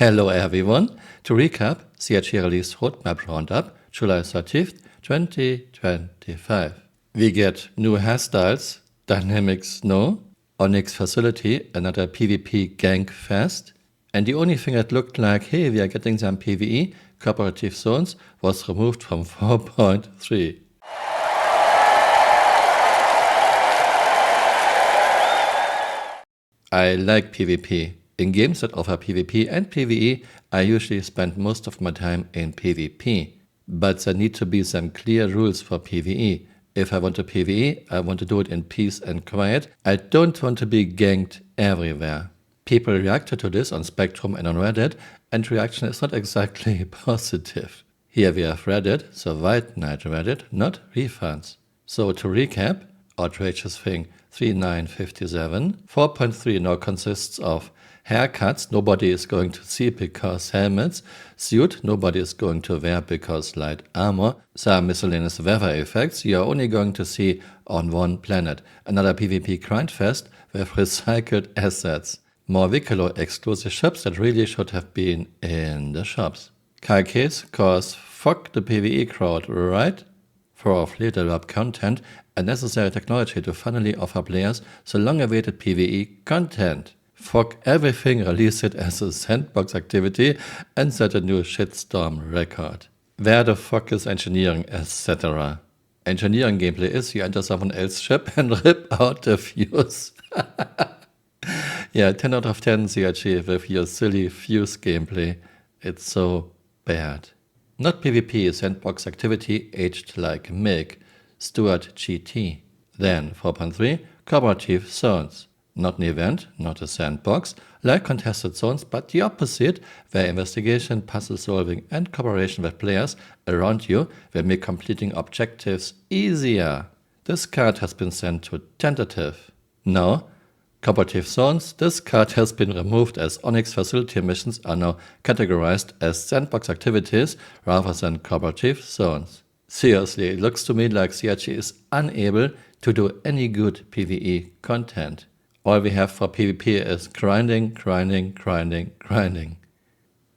Hello everyone. To recap, CIG released roadmap roundup July 30th, 2025. We get new hairstyles, dynamic snow, Onyx facility, another PvP gank fest, and the only thing that looked like, hey, we are getting some PvE, cooperative zones, was removed from 4.3. I like PvP. In games that offer PvP and PvE, I usually spend most of my time in PvP. But there need to be some clear rules for PvE. If I want to PvE, I want to do it in peace and quiet. I don't want to be ganked everywhere. People reacted to this on Spectrum and on Reddit, and reaction is not exactly positive. Here we have Reddit, so White Knight Reddit, not refunds. So to recap, outrageous thing 3957, 4.3 now consists of haircuts nobody is going to see because helmets, suit nobody is going to wear because light armor, some miscellaneous weather effects you are only going to see on one planet, another PvP grindfest with recycled assets, more Vicolo exclusive ships that really should have been in the shops. Case cause fuck the PvE crowd, right? For off-later web content and necessary technology to finally offer players the long-awaited PvE content. Fuck everything, release it as a sandbox activity and set a new shitstorm record. Where the fuck is engineering, etc.? Engineering gameplay is you enter someone else's ship and rip out the fuse. Yeah, 10 out of 10 CIG with your silly fuse gameplay. It's so bad. Not PvP, sandbox activity aged like milk. Stuart GT. Then 4.3, cooperative zones. Not an event, not a sandbox, like contested zones, but the opposite, where investigation, puzzle solving and cooperation with players around you will make completing objectives easier. This card has been sent to tentative. Now, cooperative zones, this card has been removed as Onyx facility missions are now categorized as sandbox activities rather than cooperative zones. Seriously, it looks to me like CIG is unable to do any good PvE content. All we have for PvP is grinding.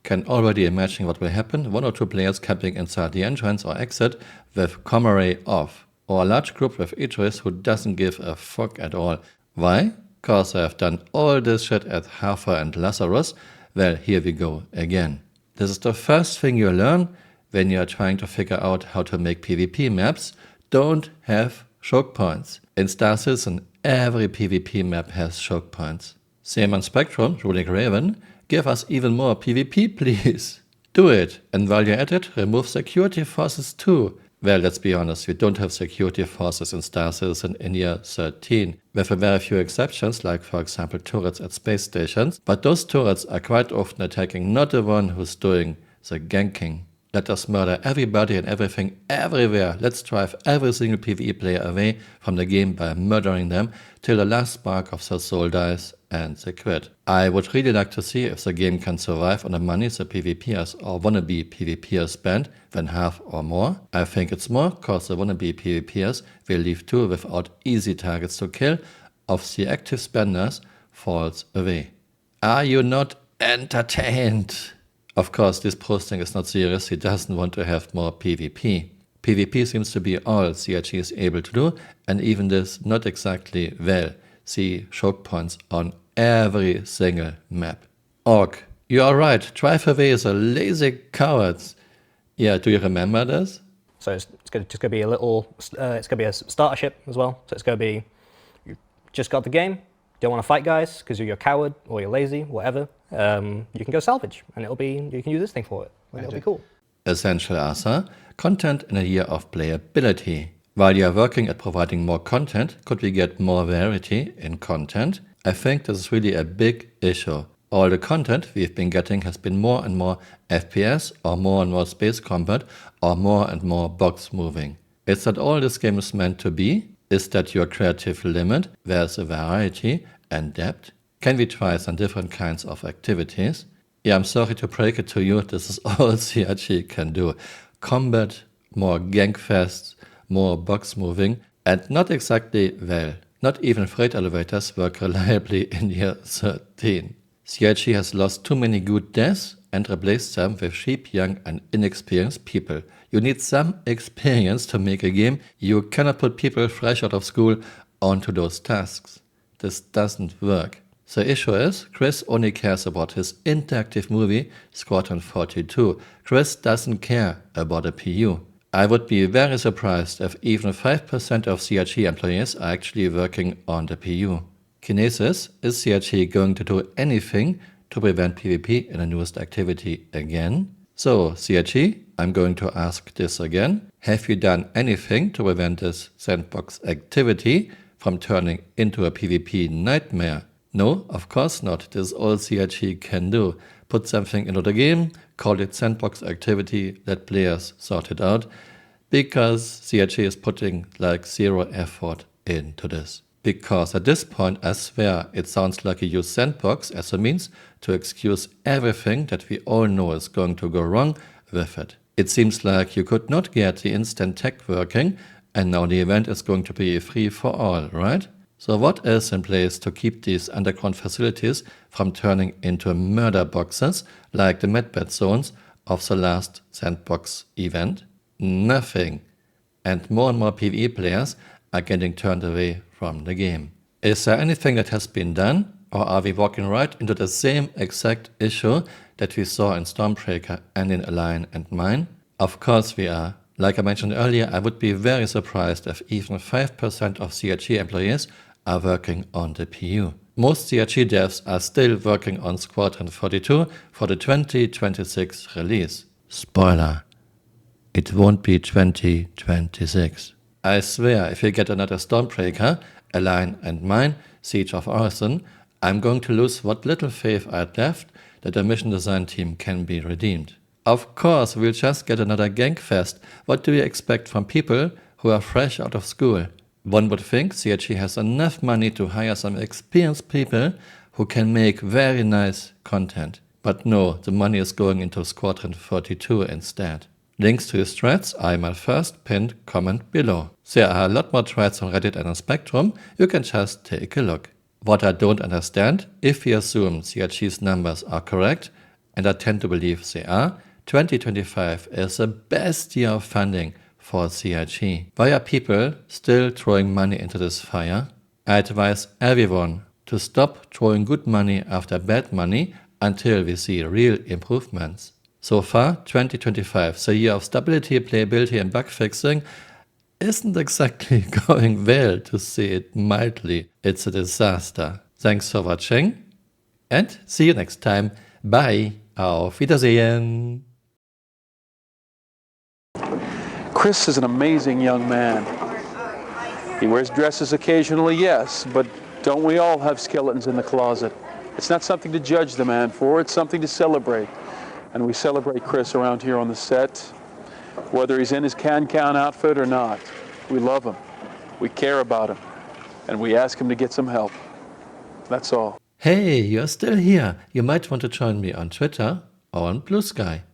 Can already imagine what will happen, one or two players camping inside the entrance or exit with Camural off, or a large group with Idris who doesn't give a fuck at all. Why? Cause I have done all this shit at Hafer and Lazarus. Well, here we go again. This is the first thing you learn when you are trying to figure out how to make PvP maps. Don't have choke points. In Star Citizen, every PvP map has choke points. Same on Spectrum, Ruling Raven, give us even more PvP please. Do it, and while you're at it, remove security forces too. Well, let's be honest, we don't have security forces in Star Citizen in year 13, with a very few exceptions like for example turrets at space stations, but those turrets are quite often attacking not the one who's doing the ganking. Let us murder everybody and everything everywhere. Let's drive every single PvE player away from the game by murdering them till the last spark of their soul dies and they quit. I would really like to see if the game can survive on the money the PvPers or wannabe PvPers spend when half or more. I think it's more cause the wannabe PvPers will leave too without easy targets to kill of the active spenders falls away. Are you not entertained? Of course, this posting is not serious, he doesn't want to have more PvP. PvP seems to be all CIG is able to do, and even this not exactly well. See choke points on every single map. Orc, you are right, drive away the lazy cowards. Yeah, do you remember this? So it's just going to be a little, it's going to be a starter ship as well. So it's going to be, you just got the game, don't want to fight guys because you're a coward or you're lazy, whatever. You can go salvage and you can use this thing for it. It'll be cool. Essential answer, content in a year of playability. While you are working at providing more content, could we get more variety in content? I think this is really a big issue. All the content we've been getting has been more and more FPS or more and more space combat or more and more box moving. Is that all this game is meant to be? Is that your creative limit? Where's the variety and depth? Can we try some different kinds of activities? Yeah, I'm sorry to break it to you, this is all CIG can do. Combat, more gank fests, more box moving, and not exactly well. Not even freight elevators work reliably in year 13. CIG has lost too many good devs and replaced them with cheap, young and inexperienced people. You need some experience to make a game. You cannot put people fresh out of school onto those tasks. This doesn't work. The issue is, Chris only cares about his interactive movie, Squadron 42. Chris doesn't care about a PU. I would be very surprised if even 5% of CIG employees are actually working on the PU. Kinesis, is CIG going to do anything to prevent PvP in the newest activity again? So, CIG, I'm going to ask this again. Have you done anything to prevent this sandbox activity from turning into a PvP nightmare? No, of course not. This is all CIG can do. Put something into the game, call it sandbox activity, let players sort it out, because CIG is putting like zero effort into this. Because at this point, I swear, it sounds like you use sandbox as a means to excuse everything that we all know is going to go wrong with it. It seems like you could not get the instant tech working, and now the event is going to be free for all, right? So what is in place to keep these underground facilities from turning into murder boxes like the medbed zones of the last sandbox event? Nothing. And more PvE players are getting turned away from the game. Is there anything that has been done, or are we walking right into the same exact issue that we saw in Stormbreaker and in Align and Mine? Of course we are. Like I mentioned earlier, I would be very surprised if even 5% of CIG employees are working on the PU. Most CIG devs are still working on Squadron 42 for the 2026 release. Spoiler, it won't be 2026. I swear, if we get another Stormbreaker, Align and Mine, Siege of Arson, I'm going to lose what little faith I had left that the mission design team can be redeemed. Of course, we'll just get another Gangfest. What do you expect from people who are fresh out of school? One would think CIG has enough money to hire some experienced people who can make very nice content. But no, the money is going into Squadron 42 instead. Links to his threads are in my first pinned comment below. There are a lot more threads on Reddit and on Spectrum, you can just take a look. What I don't understand, if we assume CIG's numbers are correct, and I tend to believe they are, 2025 is the best year of funding for CIG. Why are people still throwing money into this fire? I advise everyone to stop throwing good money after bad money until we see real improvements. So far, 2025, the year of stability, playability and bug fixing, isn't exactly going well, to say it mildly. It's a disaster. Thanks for watching and see you next time. Bye. Auf Wiedersehen. Chris is an amazing young man. He wears dresses occasionally, yes, but don't we all have skeletons in the closet? It's not something to judge the man for, it's something to celebrate. And we celebrate Chris around here on the set, whether he's in his can-can outfit or not. We love him, we care about him, and we ask him to get some help. That's all. Hey, you're still here. You might want to join me on Twitter or on Blue Sky.